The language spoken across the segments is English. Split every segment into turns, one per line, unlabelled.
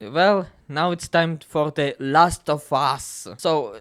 Well, now it's time for the Last of Us. So,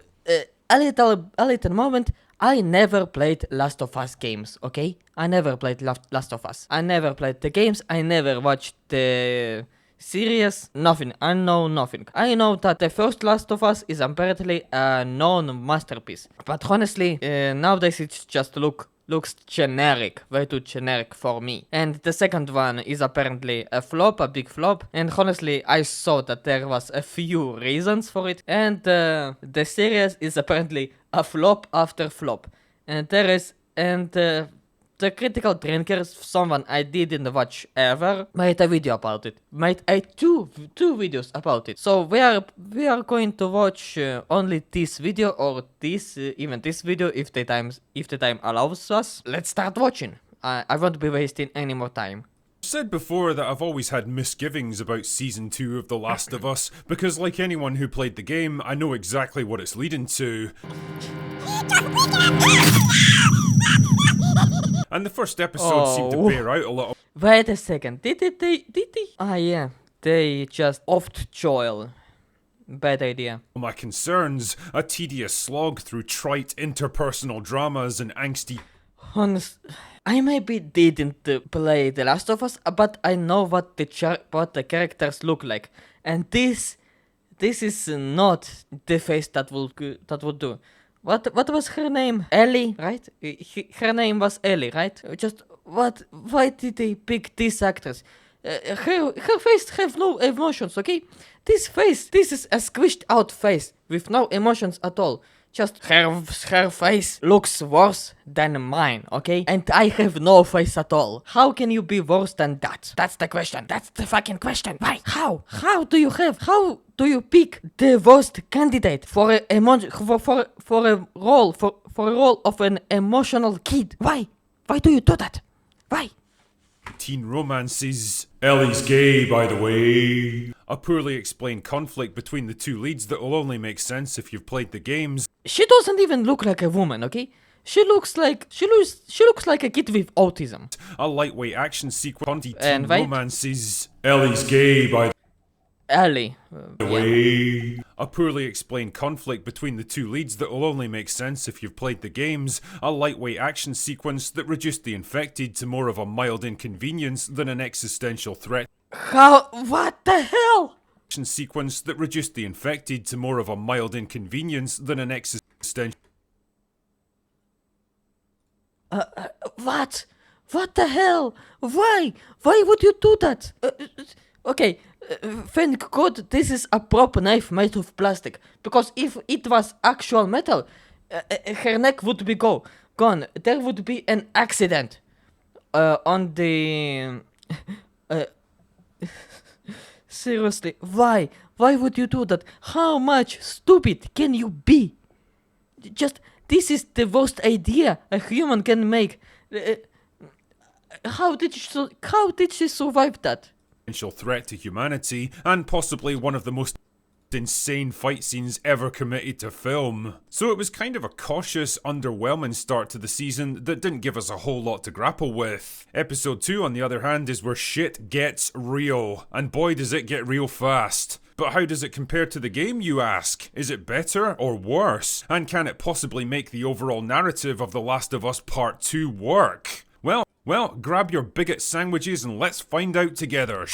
a little moment. I never played Last of Us games, okay? I never played Last of Us. I never played the games. I never watched the series. Nothing. I know nothing. I know that the first Last of Us is apparently a known masterpiece. But honestly, nowadays it just looks generic, way too generic for me. And the second one is apparently a flop, a big flop. And honestly, I saw that there was a few reasons for it. And the series is apparently a flop after flop. And the Critical Drinkers, someone I didn't watch ever, made a video about it. Made two videos about it. So we are going to watch only this video, or even this video, if the time allows us. Let's start watching. I won't be wasting any more time.
I've said before that I've always had misgivings about Season 2 of The Last of Us, because like anyone who played the game, I know exactly what it's leading to. And the first episode seemed to bear out a little.
Wait a second. Did they? Ah, yeah. They just offed Joel. Bad idea.
My concerns, a tedious slog through trite interpersonal dramas and angsty.
I maybe didn't play The Last of Us, but I know what the characters look like, and this is not the face that would do. What was her name? Ellie, right? Her name was Ellie, right? Just what? Why did they pick this actress? Her face have no emotions, okay? This is a squished out face with no emotions at all. Just her face looks worse than mine, okay? And I have no face at all. How can you be worse than that? That's the question. That's the fucking question. Why? How? How do you pick the worst candidate for a role of an emotional kid? Why? Why do you do that? Why?
Teen romances. Ellie's gay, by the way. A poorly explained conflict between the two leads that will only make sense if you've played the games.
She doesn't even look like a woman, okay? She looks like a kid with autism.
A lightweight action sequence.
And
Teen romances. Ellie's gay, by the
Ellie.
way. A poorly explained conflict between the two leads that will only make sense if you've played the games. A lightweight action sequence that reduced the infected to more of a mild inconvenience than an existential threat.
How? What the hell?
Action sequence that reduced the infected to more of a mild inconvenience than an existential.
What? What the hell? Why? Why would you do that? Okay, thank God this is a prop knife made of plastic. Because if it was actual metal, her neck would be gone. There would be an accident on the... Seriously, why? Why would you do that? How much stupid can you be? This is the worst idea a human can make. How did she survive that?
Threat to humanity, and possibly one of the most insane fight scenes ever committed to film. So it was kind of a cautious, underwhelming start to the season that didn't give us a whole lot to grapple with. Episode 2, on the other hand, is where shit gets real, and boy does it get real fast. But how does it compare to the game, you ask? Is it better or worse? And can it possibly make the overall narrative of The Last of Us Part 2 work? Well, grab your bigot sandwiches and let's find out together.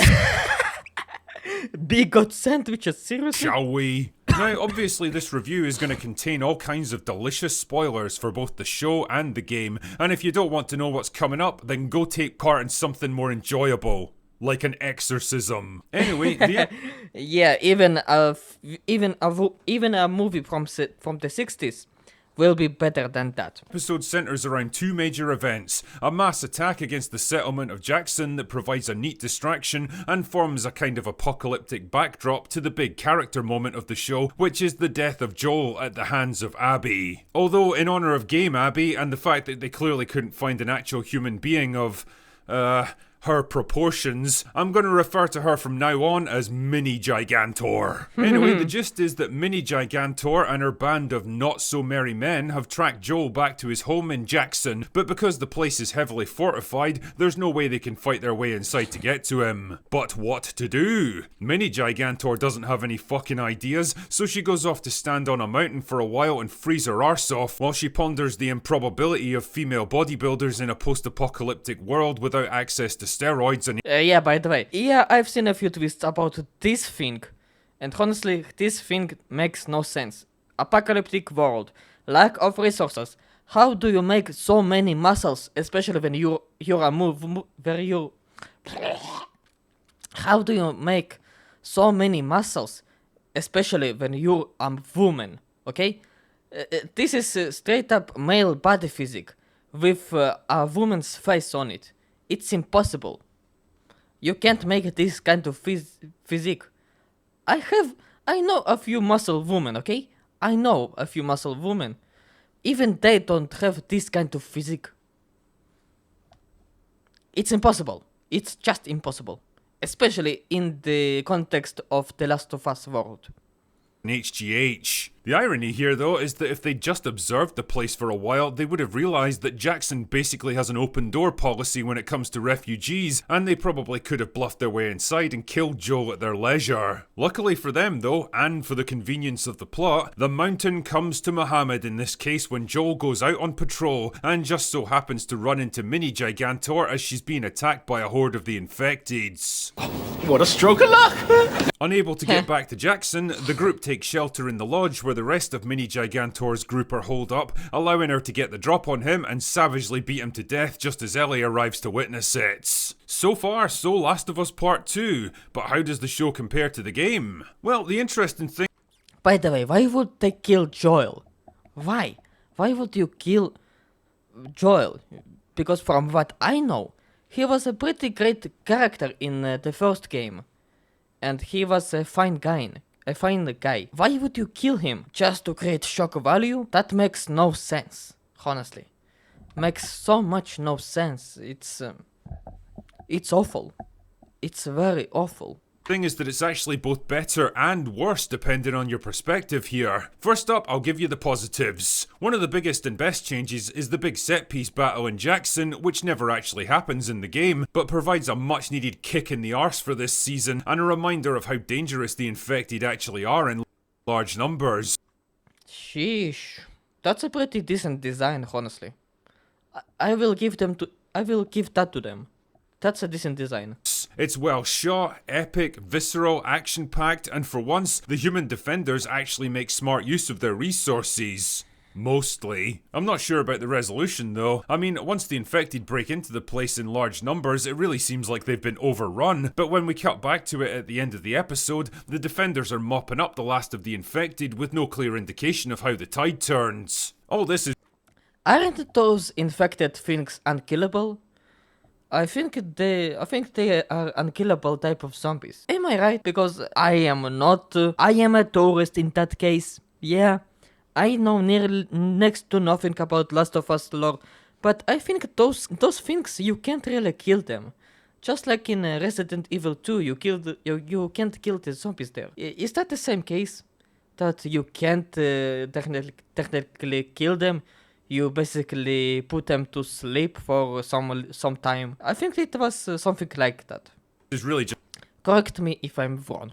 Bigot sandwiches, seriously?
Shall we? Now, obviously this review is going to contain all kinds of delicious spoilers for both the show and the game, and if you don't want to know what's coming up, then go take part in something more enjoyable. Like an exorcism. Anyway,
yeah, even a movie from the 60s will be better than that.
Episode centers around two major events: a mass attack against the settlement of Jackson that provides a neat distraction and forms a kind of apocalyptic backdrop to the big character moment of the show, which is the death of Joel at the hands of Abby. Although, in honor of Game Abby and the fact that they clearly couldn't find an actual human being of, her proportions, I'm going to refer to her from now on as Mini Gigantor. Anyway, the gist is that Mini Gigantor and her band of not-so-merry men have tracked Joel back to his home in Jackson, but because the place is heavily fortified, there's no way they can fight their way inside to get to him. But what to do? Mini Gigantor doesn't have any fucking ideas, so she goes off to stand on a mountain for a while and freeze her arse off while she ponders the improbability of female bodybuilders in a post-apocalyptic world without access to steroids and
Yeah, by the way, yeah, I've seen a few tweets about this thing, and honestly, this thing makes no sense. Apocalyptic world, lack of resources. How do you make so many muscles, especially when you're a How do you make so many muscles, especially when you're a woman? Okay, this is straight up male body physique with a woman's face on it. It's impossible. You can't make this kind of physique. I know a few muscle women, okay? I know a few muscle women. Even they don't have this kind of physique. It's impossible. It's just impossible. Especially in the context of the Last of Us world.
HGH. The irony here though is that if they'd just observed the place for a while, they would have realised that Jackson basically has an open door policy when it comes to refugees, and they probably could have bluffed their way inside and killed Joel at their leisure. Luckily for them though, and for the convenience of the plot, the mountain comes to Muhammad in this case when Joel goes out on patrol and just so happens to run into Mini Gigantor as she's being attacked by a horde of the infecteds.
What a stroke of luck!
Unable to get back to Jackson, the group takes shelter in the lodge where the rest of Mini Gigantor's group are holed up, allowing her to get the drop on him and savagely beat him to death just as Ellie arrives to witness it. So far, so Last of Us Part 2, but how does the show compare to the game? Well, the interesting thing...
By the way, why would they kill Joel? Why? Why would you kill Joel? Because from what I know, he was a pretty great character in the first game. And he was a fine guy. Why would you kill him? Just to create shock value? That makes no sense. Honestly. Makes so much no sense. It's awful. It's very awful.
Thing is that it's actually both better and worse depending on your perspective here. First up, I'll give you the positives. One of the biggest and best changes is the big set piece battle in Jackson, which never actually happens in the game, but provides a much needed kick in the arse for this season and a reminder of how dangerous the infected actually are in large numbers.
Sheesh. That's a pretty decent design, honestly. I will give that to them. That's a decent design.
It's well shot, epic, visceral, action-packed, and for once, the human defenders actually make smart use of their resources. Mostly. I'm not sure about the resolution though. I mean, once the infected break into the place in large numbers, it really seems like they've been overrun, but when we cut back to it at the end of the episode, the defenders are mopping up the last of the infected with no clear indication of how the tide turns. All this is...
Aren't those infected things unkillable? I think they are unkillable type of zombies. Am I right? Because I am not. I am a tourist in that case. Yeah, I know next to nothing about Last of Us lore, but I think those things you can't really kill them. Just like in Resident Evil 2, you can't kill the zombies there. Is that the same case? That you can't technically kill them? You basically put them to sleep for some time. I think it was something like that.
Is really just...
Correct me if I'm wrong.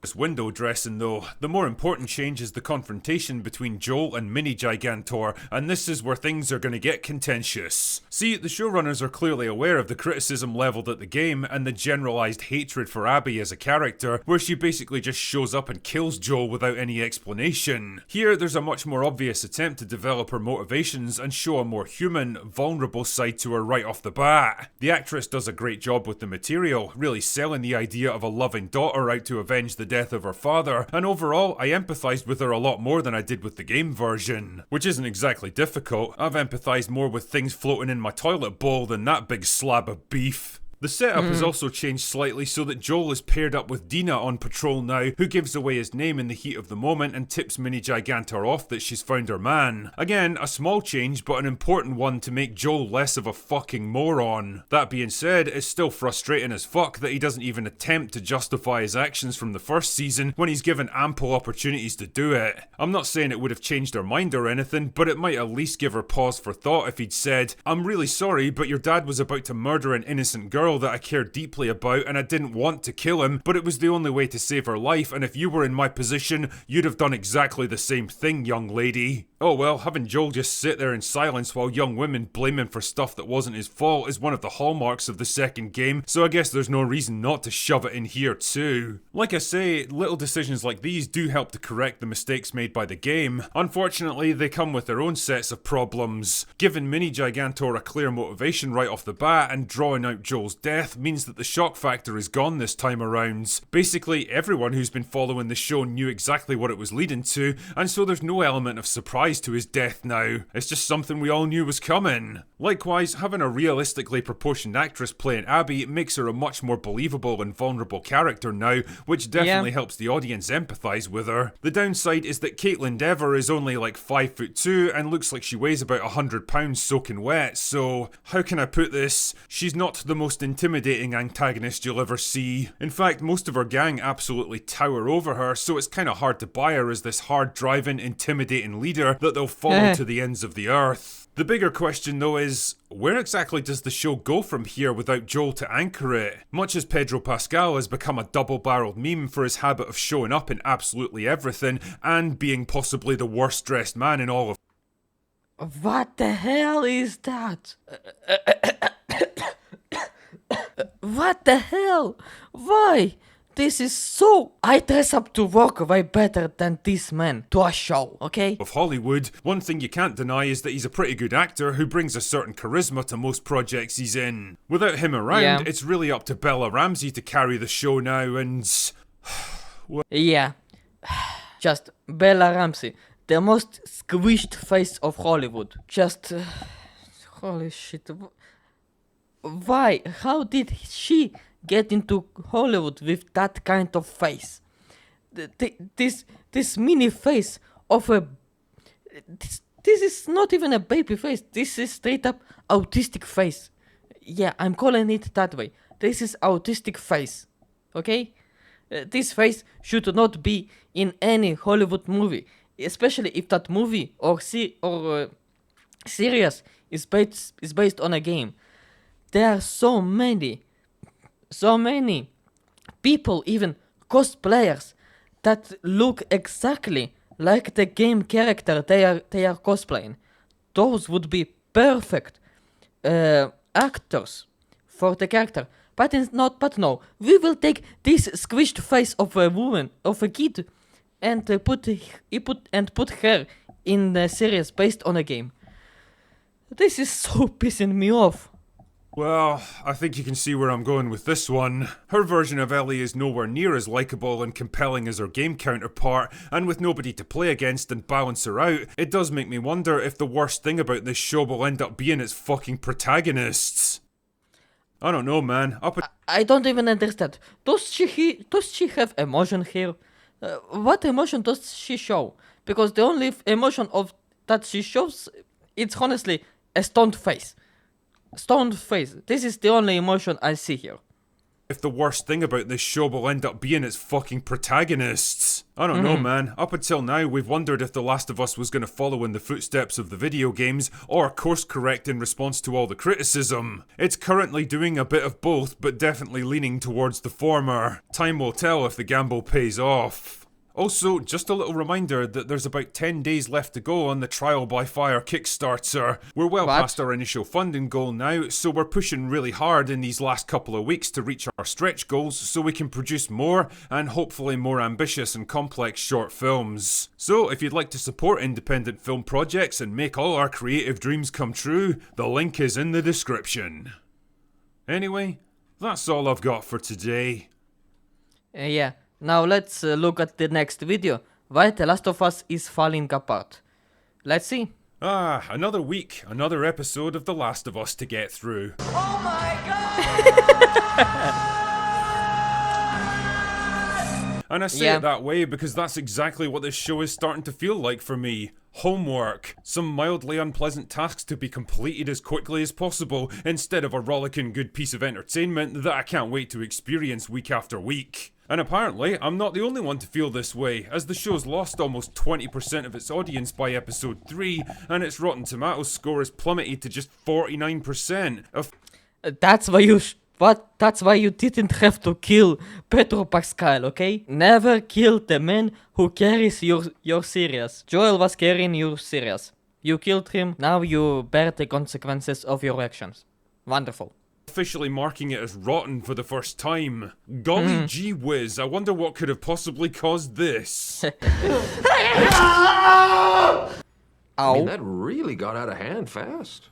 This window dressing though, the more important change is the confrontation between Joel and Mini Gigantor, and this is where things are going to get contentious. See, the showrunners are clearly aware of the criticism levelled at the game and the generalised hatred for Abby as a character, where she basically just shows up and kills Joel without any explanation. Here, there's a much more obvious attempt to develop her motivations and show a more human, vulnerable side to her right off the bat. The actress does a great job with the material, really selling the idea of a loving daughter out to avenge the death of her father, and overall I empathised with her a lot more than I did with the game version. Which isn't exactly difficult. I've empathised more with things floating in my toilet bowl than that big slab of beef. The setup has also changed slightly so that Joel is paired up with Dina on patrol now, who gives away his name in the heat of the moment and tips Mini Gigantor off that she's found her man. Again, a small change, but an important one to make Joel less of a fucking moron. That being said, it's still frustrating as fuck that he doesn't even attempt to justify his actions from the first season when he's given ample opportunities to do it. I'm not saying it would have changed her mind or anything, but it might at least give her pause for thought if he'd said, "I'm really sorry, but your dad was about to murder an innocent girl that I cared deeply about and I didn't want to kill him, but it was the only way to save her life, and if you were in my position, you'd have done exactly the same thing, young lady." Oh well, having Joel just sit there in silence while young women blame him for stuff that wasn't his fault is one of the hallmarks of the second game, so I guess there's no reason not to shove it in here too. Like I say, little decisions like these do help to correct the mistakes made by the game. Unfortunately, they come with their own sets of problems. Giving Mini Gigantor a clear motivation right off the bat and drawing out Joel's death means that the shock factor is gone this time around. Basically, everyone who's been following the show knew exactly what it was leading to, and so there's no element of surprise to his death now. It's just something we all knew was coming. Likewise, having a realistically proportioned actress playing Abby makes her a much more believable and vulnerable character now, which definitely helps the audience empathise with her. The downside is that Caitlin Dever is only like 5'2" and looks like she weighs about 100 pounds soaking wet, so how can I put this? She's not the most intimidating antagonist you'll ever see. In fact, most of her gang absolutely tower over her, so it's kinda hard to buy her as this hard-driving, intimidating leader that they'll follow to the ends of the earth. The bigger question though is, where exactly does the show go from here without Joel to anchor it? Much as Pedro Pascal has become a double-barreled meme for his habit of showing up in absolutely everything and being possibly the worst dressed man in all of
What the hell is that? What the hell? Why? This is so... I dress up to work way better than this man to a show, okay?
of Hollywood. One thing you can't deny is that he's a pretty good actor who brings a certain charisma to most projects he's in. Without him around, it's really up to Bella Ramsey to carry the show now and...
Yeah. Just Bella Ramsey, the most squished face of Hollywood. Just... holy shit. Why? How did she get into Hollywood with that kind of face? This mini face of a... This is not even a baby face. This is straight up autistic face. Yeah, I'm calling it that way. This is autistic face. Okay? This face should not be in any Hollywood movie, especially if that movie or series is based on a game. There are so many people, even cosplayers, that look exactly like the game character they are cosplaying. Those would be perfect actors for the character. But no, we will take this squished face of a woman, of a kid, and put her in the series based on a game. This is so pissing me off.
Well, I think you can see where I'm going with this one. Her version of Ellie is nowhere near as likeable and compelling as her game counterpart, and with nobody to play against and balance her out, it does make me wonder if the worst thing about this show will end up being its fucking protagonists. I don't know, man.
I don't even understand. Does she have emotion here? What emotion does she show? Because the only emotion that she shows, it's honestly a stoned face. Stoned face. This is the only emotion I see here.
If the worst thing about this show will end up being its fucking protagonists. I don't know, man. Up until now, we've wondered if The Last of Us was going to follow in the footsteps of the video games, or course correct in response to all the criticism. It's currently doing a bit of both, but definitely leaning towards the former. Time will tell if the gamble pays off. Also, just a little reminder that there's about 10 days left to go on the Trial by Fire Kickstarter. We're well past our initial funding goal now, so we're pushing really hard in these last couple of weeks to reach our stretch goals so we can produce more and hopefully more ambitious and complex short films. So if you'd like to support independent film projects and make all our creative dreams come true, the link is in the description. Anyway, that's all I've got for today.
Yeah. Now let's look at the next video, why The Last of Us is falling apart. Let's see.
Another week, another episode of The Last of Us to get through.
Oh my god!
And I say
Yeah.
it that way because that's exactly what this show is starting to feel like for me. Homework. Some mildly unpleasant tasks to be completed as quickly as possible, instead of a rollicking good piece of entertainment that I can't wait to experience week after week. And apparently, I'm not the only one to feel this way, as the show's lost almost 20% of its audience by episode 3, and its Rotten Tomatoes score has plummeted to just 49%.
That's why you that's why you didn't have to kill Pedro Pascal, okay? Never kill the man who carries your series. Joel was carrying your series. You killed him, now you bear the consequences of your actions. Wonderful.
Officially marking it as rotten for the first time. Golly gee whiz, I wonder what could have possibly caused this.
I mean,
Ow.
that really got out of hand fast.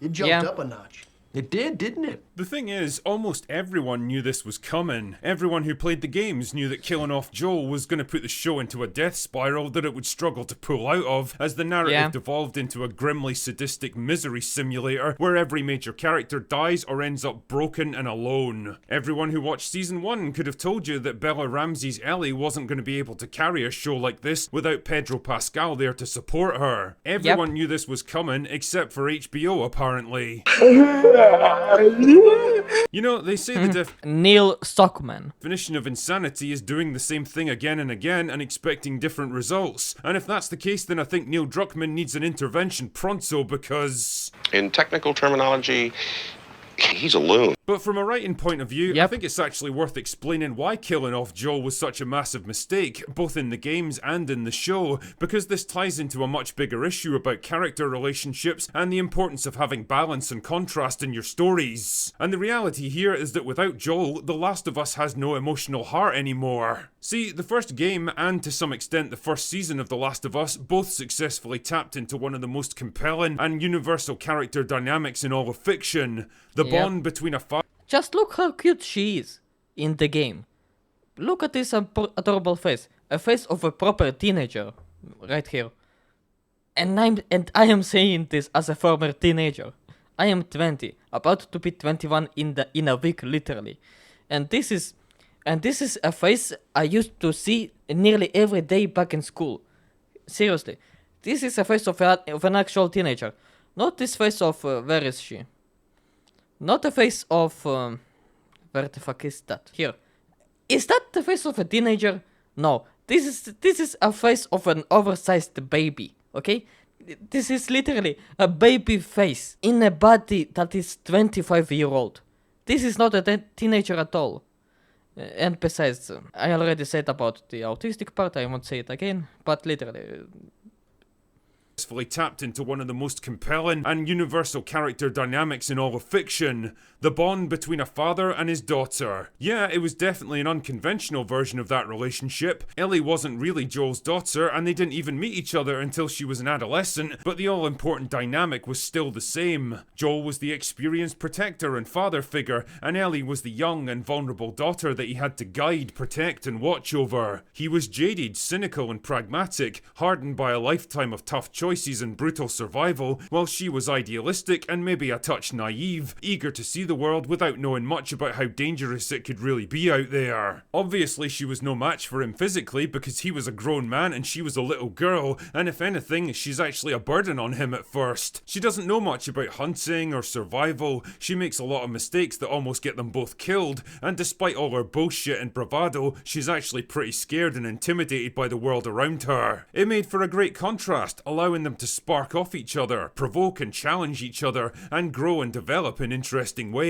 It jumped
Yeah.
up a notch.
It did, didn't it?
The thing is, almost everyone knew this was coming. Everyone who played the games knew that killing off Joel was going to put the show into a death spiral that it would struggle to pull out of, as the narrative
Yeah.
devolved into a grimly sadistic misery simulator where every major character dies or ends up broken and alone. Everyone who watched season 1 could have told you that Bella Ramsey's Ellie wasn't going to be able to carry a show like this without Pedro Pascal there to support her. Everyone knew this was coming, except for HBO apparently. You know, they say the
Neil Stockman.
definition of insanity is doing the same thing again and again and expecting different results. And if that's the case, then I think Neil Druckmann needs an intervention pronto because...
In technical terminology, he's a loon.
But from a writing point of view, I
Yep.
think it's actually worth explaining why killing off Joel was such a massive mistake, both in the games and in the show, because this ties into a much bigger issue about character relationships and the importance of having balance and contrast in your stories. And the reality here is that without Joel, The Last of Us has no emotional heart anymore. See, the first game, and to some extent the first season of The Last of Us, both successfully tapped into one of the most compelling and universal character dynamics in all of fiction. The
Yep.
bond between a father
Just look how cute she is in the game. Look at this adorable face. A face of a proper teenager. Right here. And I am saying this as a former teenager. I am 20, about to be 21 in a week literally. And this is a face I used to see nearly every day back in school. Seriously. This is a face of an actual teenager. Not this face of where is she? Not the face of... where the fuck is that? Here. Is that the face of a teenager? No. This is a face of an oversized baby. Okay? This is literally a baby face in a body that is 25-year-old. This is not a teenager at all. And besides, I already said about the autistic part, I won't say it again, but literally...
successfully tapped into one of the most compelling and universal character dynamics in all of fiction, the bond between a father and his daughter. Yeah, it was definitely an unconventional version of that relationship. Ellie wasn't really Joel's daughter, and they didn't even meet each other until she was an adolescent, but the all-important dynamic was still the same. Joel was the experienced protector and father figure, and Ellie was the young and vulnerable daughter that he had to guide, protect, and watch over. He was jaded, cynical, and pragmatic, hardened by a lifetime of tough choices and brutal survival, while she was idealistic and maybe a touch naive, eager to see the world without knowing much about how dangerous it could really be out there. Obviously, she was no match for him physically because he was a grown man and she was a little girl, and if anything, she's actually a burden on him at first. She doesn't know much about hunting or survival, she makes a lot of mistakes that almost get them both killed, and despite all her bullshit and bravado, she's actually pretty scared and intimidated by the world around her. It made for a great contrast, allowing them to spark off each other, provoke and challenge each other, and grow and develop in interesting ways.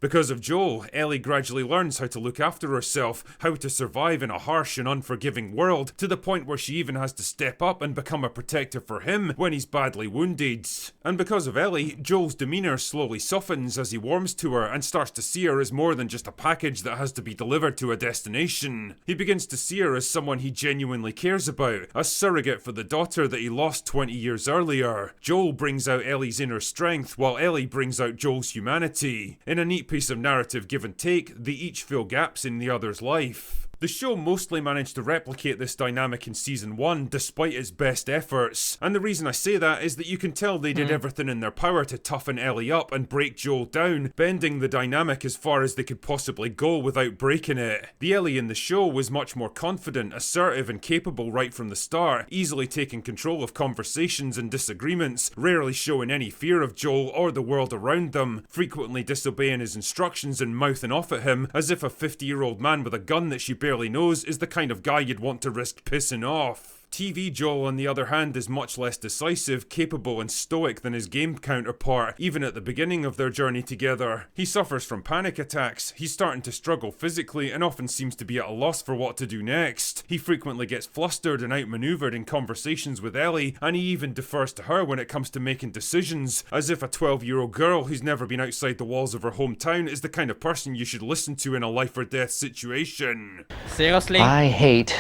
Because of Joel, Ellie gradually learns how to look after herself, how to survive in a harsh and unforgiving world, to the point where she even has to step up and become a protector for him when he's badly wounded. And because of Ellie, Joel's demeanour slowly softens as he warms to her and starts to see her as more than just a package that has to be delivered to a destination. He begins to see her as someone he genuinely cares about, a surrogate for the daughter that he lost 20 years earlier. Joel brings out Ellie's inner strength, while Ellie brings out Joel's humanity. In a neat piece of narrative give and take, they each fill gaps in the other's life. The show mostly managed to replicate this dynamic in season 1 despite its best efforts, and the reason I say that is that you can tell they did everything in their power to toughen Ellie up and break Joel down, bending the dynamic as far as they could possibly go without breaking it. The Ellie in the show was much more confident, assertive and capable right from the start, easily taking control of conversations and disagreements, rarely showing any fear of Joel or the world around them, frequently disobeying his instructions and mouthing off at him as if a 50-year-old man with a gun that she barely knows is the kind of guy you'd want to risk pissing off. TV Joel, on the other hand, is much less decisive, capable and stoic than his game counterpart, even at the beginning of their journey together. He suffers from panic attacks, he's starting to struggle physically and often seems to be at a loss for what to do next. He frequently gets flustered and outmaneuvered in conversations with Ellie, and he even defers to her when it comes to making decisions, as if a 12-year-old girl who's never been outside the walls of her hometown is the kind of person you should listen to in a life or death situation.
Seriously?
I hate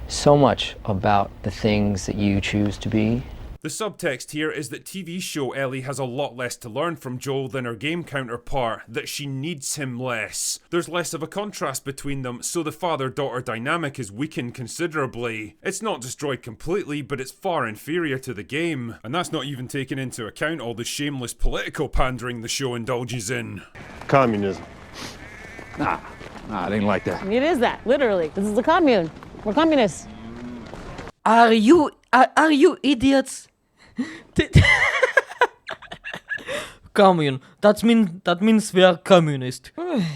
so much about the things that you choose to be.
The subtext here is that TV show Ellie has a lot less to learn from Joel than her game counterpart, that she needs him less. There's less of a contrast between them, so the father-daughter dynamic is weakened considerably. It's not destroyed completely, but it's far inferior to the game. And that's not even taking into account all the shameless political pandering the show indulges in.
Communism. Nah, it ain't like that.
It is that, literally. This is a commune. We're communists.
Are you idiots? Commune. That means we are communist.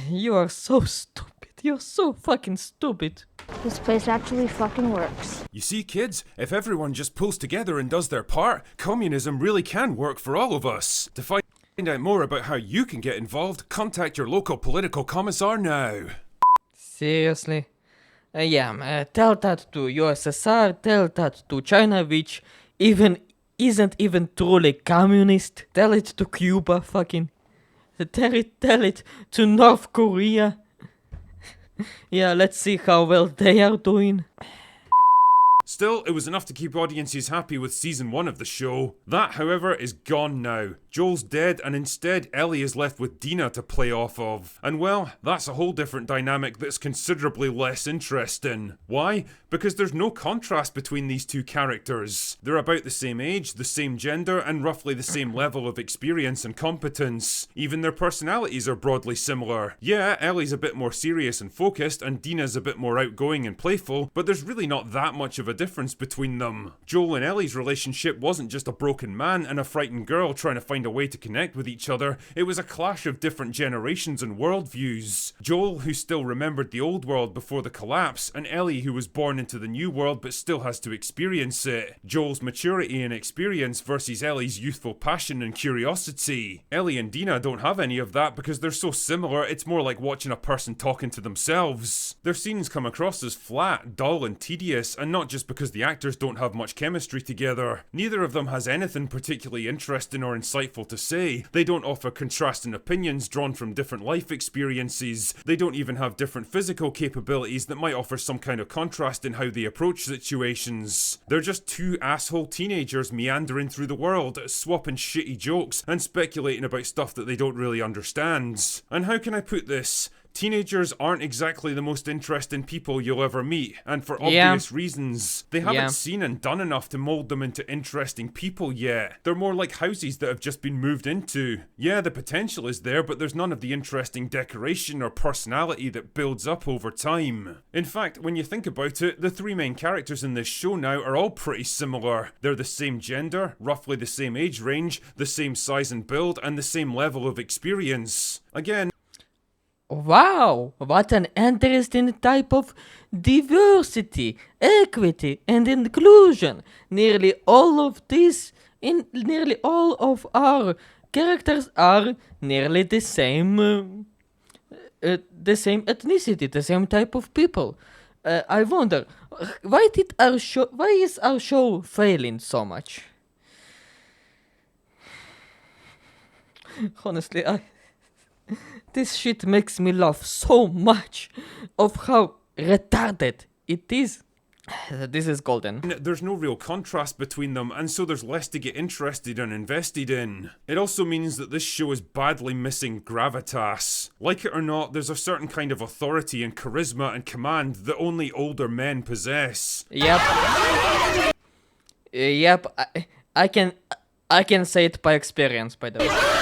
You are so stupid. You're so fucking stupid.
This place actually fucking works.
You see, kids, if everyone just pulls together and does their part, communism really can work for all of us. To find out more about how you can get involved, contact your local political commissar now.
Seriously? Tell that to USSR, tell that to China, which isn't even truly communist. Tell it to Cuba, fucking. Tell it to North Korea. Yeah, let's see how well they are doing.
Still, it was enough to keep audiences happy with season 1 of the show. That, however, is gone now. Joel's dead, and instead Ellie is left with Dina to play off of. And well, that's a whole different dynamic that's considerably less interesting. Why? Because there's no contrast between these two characters. They're about the same age, the same gender, and roughly the same level of experience and competence. Even their personalities are broadly similar. Yeah, Ellie's a bit more serious and focused, and Dina's a bit more outgoing and playful, but there's really not that much of a difference between them. Joel and Ellie's relationship wasn't just a broken man and a frightened girl trying to find a way to connect with each other, it was a clash of different generations and worldviews. Joel, who still remembered the old world before the collapse, and Ellie, who was born into the new world but still has to experience it. Joel's maturity and experience versus Ellie's youthful passion and curiosity. Ellie and Dina don't have any of that because they're so similar, it's more like watching a person talking to themselves. Their scenes come across as flat, dull and tedious, and not just because the actors don't have much chemistry together. Neither of them has anything particularly interesting or insightful to say. They don't offer contrasting opinions drawn from different life experiences. They don't even have different physical capabilities that might offer some kind of contrast in how they approach situations. They're just two asshole teenagers meandering through the world, swapping shitty jokes and speculating about stuff that they don't really understand. And how can I put this? Teenagers aren't exactly the most interesting people you'll ever meet, and for obvious reasons. They haven't seen and done enough to mold them into interesting people yet. They're more like houses that have just been moved into. Yeah, the potential is there, but there's none of the interesting decoration or personality that builds up over time. In fact, when you think about it, the three main characters in this show now are all pretty similar. They're the same gender, roughly the same age range, the same size and build, and the same level of experience. Again,
Wow, what an interesting type of diversity, equity, and inclusion. Nearly all of our characters are nearly the same ethnicity, the same type of people. I wonder, why is our show failing so much? Honestly, this shit makes me laugh so much of how retarded it is. This is golden.
There's no real contrast between them, and so there's less to get interested and invested in. It also means that this show is badly missing gravitas. Like it or not, there's a certain kind of authority and charisma and command that only older men possess.
Yep. Yep. I can say it by experience, by the way.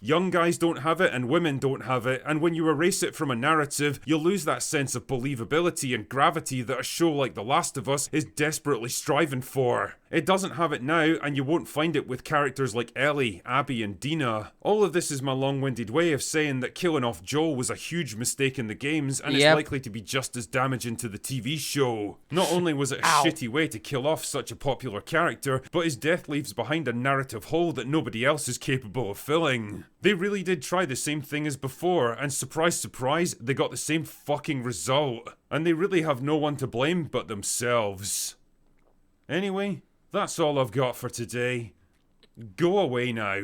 Young guys don't have it and women don't have it, and when you erase it from a narrative, you'll lose that sense of believability and gravity that a show like The Last of Us is desperately striving for. It doesn't have it now, and you won't find it with characters like Ellie, Abby, and Dina. All of this is my long-winded way of saying that killing off Joel was a huge mistake in the games, and it's likely to be just as damaging to the TV show. Not only was it a shitty way to kill off such a popular character, but his death leaves behind a narrative hole that nobody else is capable of filling. They really did try the same thing as before, and surprise surprise, they got the same fucking result. And they really have no one to blame but themselves. Anyway, that's all I've got for today. Go away now.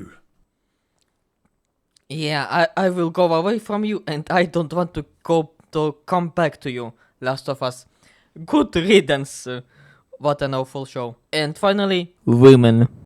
Yeah, I will go away from you, and I don't want to come back to you, Last of Us. Good riddance. What an awful show. And finally, women.